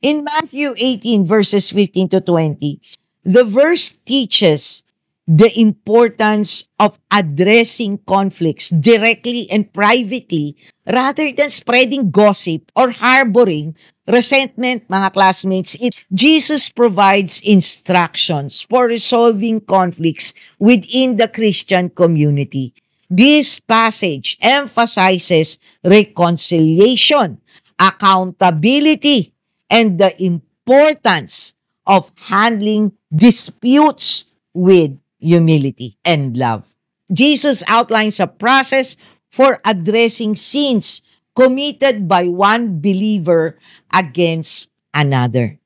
In Matthew 18, verses 15 to 20, the verse teaches the importance of addressing conflicts directly and privately rather than spreading gossip or harboring resentment, mga classmates. Jesus provides instructions for resolving conflicts within the Christian community. This passage emphasizes reconciliation, accountability, and the importance of handling disputes with humility and love. Jesus outlines a process for addressing sins committed by one believer against another.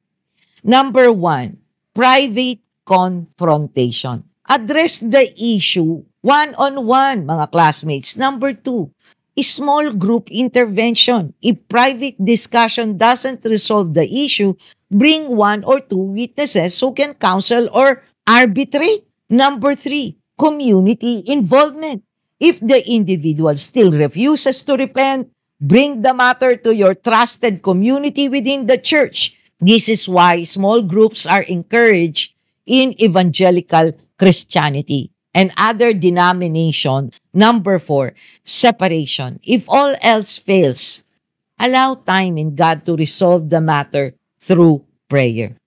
Number one, private confrontation. Address the issue one-on-one, mga classmates. Number two, small group intervention. If private discussion doesn't resolve the issue, bring one or two witnesses who can counsel or arbitrate. Number three, community involvement. If the individual still refuses to repent, bring the matter to your trusted community within the church. This is why small groups are encouraged in evangelical Christianity and other denominations. Number four, separation. If all else fails, allow time in God to resolve the matter through prayer.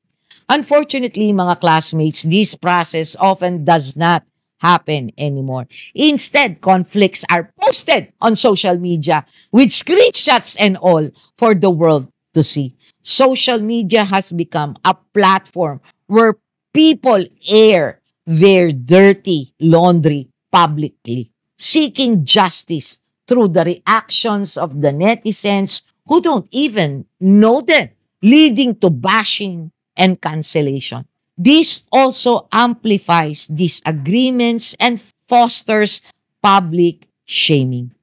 Unfortunately, mga classmates, this process often does not happen anymore. Instead, conflicts are posted on social media with screenshots and all for the world to see. Social media has become a platform where people air their dirty laundry publicly, seeking justice through the reactions of the netizens who don't even know them, leading to bashing and cancellation. This also amplifies disagreements and fosters public shaming.